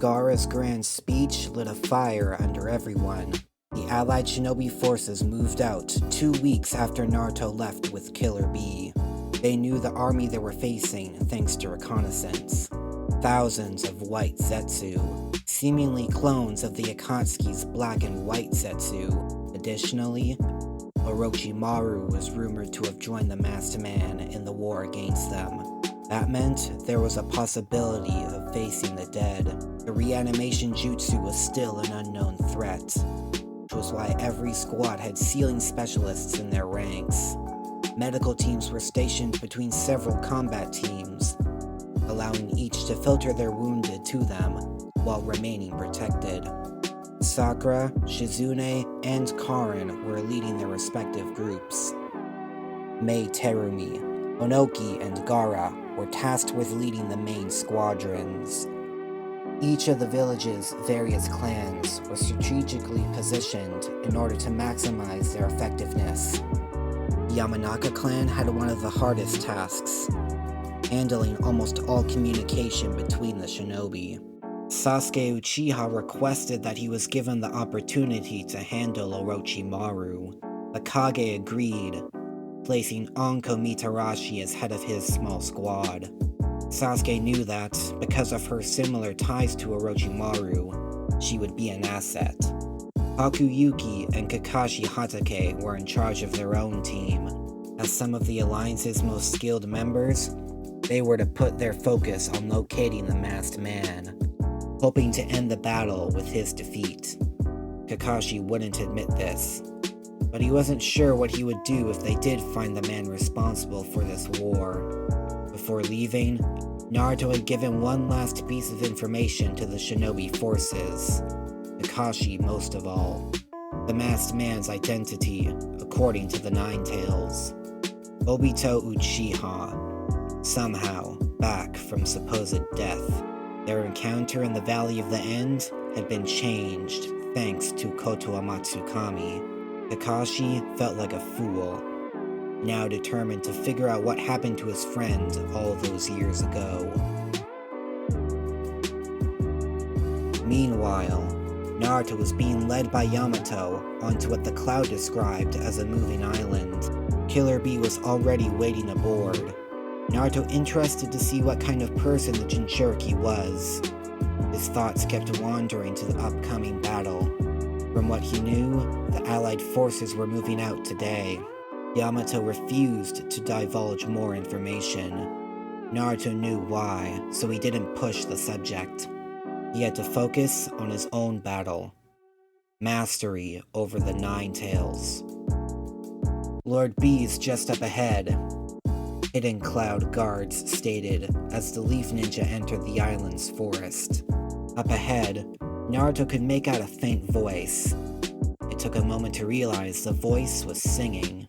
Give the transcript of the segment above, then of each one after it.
Gaara's grand speech lit a fire under everyone. The allied shinobi forces moved out 2 weeks after Naruto left with Killer Bee. They knew the army they were facing thanks to reconnaissance. Thousands of white Zetsu, seemingly clones of the Akatsuki's black and white Zetsu. Additionally, Orochimaru was rumored to have joined the Masked Man in the war against them. That meant there was a possibility of facing the dead. The reanimation jutsu was still an unknown threat, which was why every squad had sealing specialists in their ranks. Medical teams were stationed between several combat teams, allowing each to filter their wounded to them while remaining protected. Sakura, Shizune, and Karin were leading their respective groups. Mei Terumi, Onoki, and Gaara were tasked with leading the main squadrons. Each of the village's various clans were strategically positioned in order to maximize their effectiveness. The Yamanaka clan had one of the hardest tasks, handling almost all communication between the shinobi. Sasuke Uchiha requested that he was given the opportunity to handle Orochimaru. Hokage agreed, placing Anko Mitarashi as head of his small squad. Sasuke knew that, because of her similar ties to Orochimaru, she would be an asset. Hakuyuki and Kakashi Hatake were in charge of their own team. As some of the Alliance's most skilled members, they were to put their focus on locating the Masked Man, hoping to end the battle with his defeat. Kakashi wouldn't admit this, but he wasn't sure what he would do if they did find the man responsible for this war. Before leaving, Naruto had given one last piece of information to the shinobi forces, Kakashi most of all, the Masked Man's identity according to the Nine Tails. Obito Uchiha, somehow back from supposed death. Their encounter in the Valley of the End had been changed thanks to Kotoa Matsukami. Kakashi felt like a fool, now determined to figure out what happened to his friend all those years ago. Meanwhile, Naruto was being led by Yamato onto what the Cloud described as a moving island. Killer Bee was already waiting aboard. Naruto interested to see what kind of person the Jinchuriki was. His thoughts kept wandering to the upcoming battle. From what he knew, the Allied forces were moving out today. Yamato refused to divulge more information. Naruto knew why, so he didn't push the subject. He had to focus on his own battle. Mastery over the Nine Tails. Lord B's just up ahead, Hidden Cloud guards stated as the Leaf Ninja entered the island's forest. Up ahead, Naruto could make out a faint voice. It took a moment to realize the voice was singing.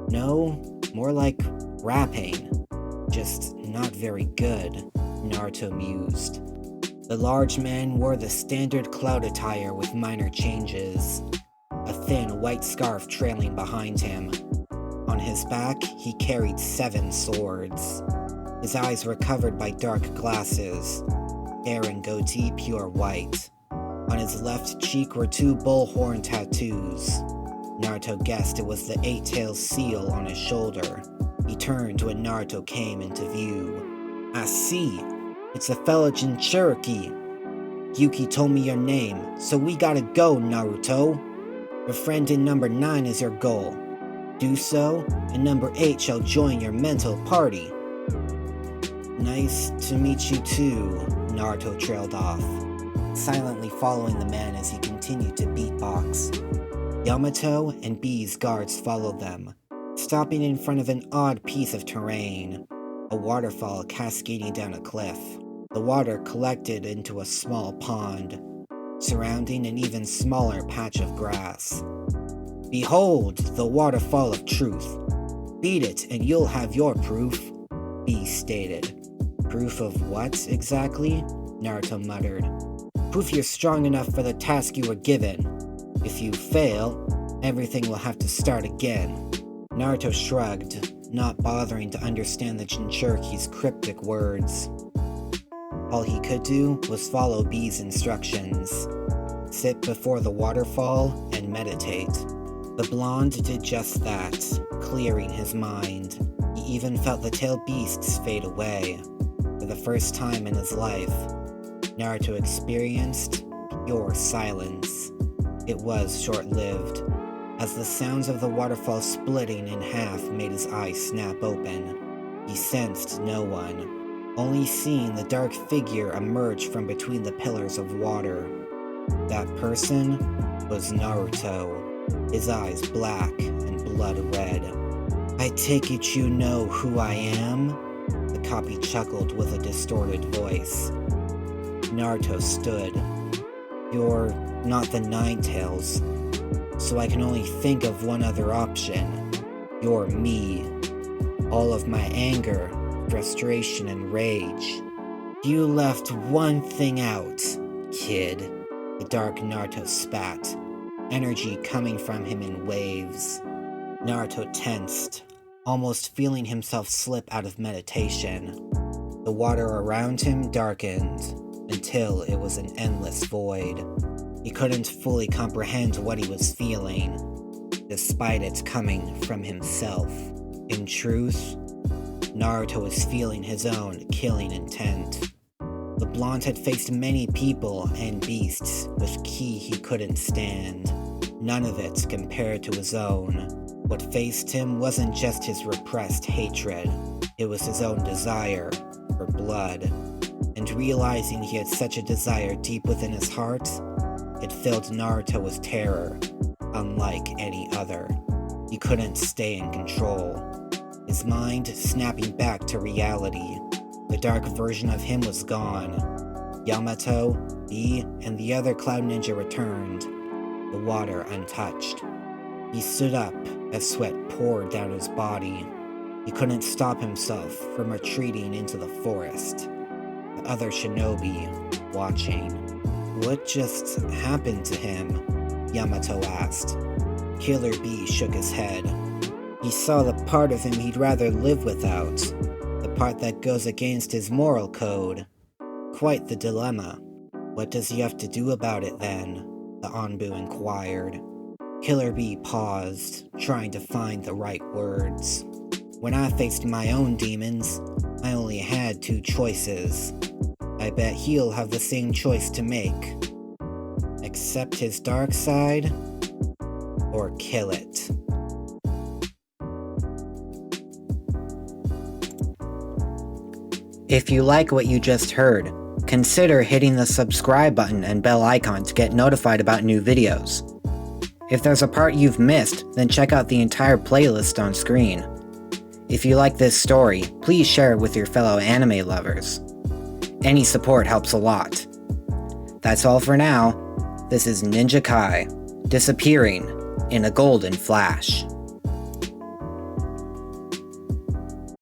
No, more like rapping. Just not very good, Naruto mused. The large man wore the standard Cloud attire with minor changes, a thin white scarf trailing behind him. On his back, he carried 7 swords. His eyes were covered by dark glasses, hair and goatee pure white. On his left cheek were 2 bullhorn tattoos. Naruto guessed it was the 8-tailed seal on his shoulder. He turned when Naruto came into view. I see. It's a fellow Jinchuriki. Yuki told me your name, so we gotta go, Naruto. Befriending number 9 is your goal. Do so, and number 8 shall join your mental party. Nice to meet you too, Naruto trailed off, silently following the man as he continued to beatbox. Yamato and B's guards followed them, stopping in front of an odd piece of terrain, a waterfall cascading down a cliff. The water collected into a small pond, surrounding an even smaller patch of grass. Behold, the waterfall of truth. Beat it and you'll have your proof, B stated. Proof of what, exactly? Naruto muttered. Proof you're strong enough for the task you were given. If you fail, everything will have to start again. Naruto shrugged, not bothering to understand the Jinchuriki's cryptic words. All he could do was follow B's instructions. Sit before the waterfall and meditate. The blonde did just that, clearing his mind. He even felt the tail beasts fade away. For the first time in his life, Naruto experienced pure silence. It was short-lived, as the sounds of the waterfall splitting in half made his eyes snap open. He sensed no one, only seeing the dark figure emerge from between the pillars of water. That person was Naruto, his eyes black and blood red. "I take it you know who I am?" The copy chuckled with a distorted voice. Naruto stood. "You're not the Nine-Tails, so I can only think of one other option. You're me. All of my anger, frustration, and rage. You left one thing out, kid." The dark Naruto spat, energy coming from him in waves. Naruto tensed, almost feeling himself slip out of meditation. The water around him darkened, until it was an endless void. He couldn't fully comprehend what he was feeling, despite it coming from himself. In truth, Naruto was feeling his own killing intent. The blonde had faced many people and beasts with ki he couldn't stand. None of it compared to his own. What faced him wasn't just his repressed hatred, it was his own desire for blood. And realizing he had such a desire deep within his heart, it filled Naruto with terror, unlike any other. He couldn't stay in control. His mind snapping back to reality. The dark version of him was gone. Yamato, B, and the other Cloud Ninja returned, the water untouched. He stood up as sweat poured down his body. He couldn't stop himself from retreating into the forest. The other shinobi, watching. "What just happened to him?" Yamato asked. Killer B shook his head. He saw the part of him he'd rather live without, the part that goes against his moral code. Quite the dilemma. "What does he have to do about it then?" the Anbu inquired. Killer B paused, trying to find the right words. "When I faced my own demons, I only had two choices. I bet he'll have the same choice to make. Accept his dark side, or kill it." If you like what you just heard, consider hitting the subscribe button and bell icon to get notified about new videos. If there's a part you've missed, then check out the entire playlist on screen. If you like this story, please share it with your fellow anime lovers. Any support helps a lot. That's all for now. This is Ninja Kai, disappearing in a golden flash.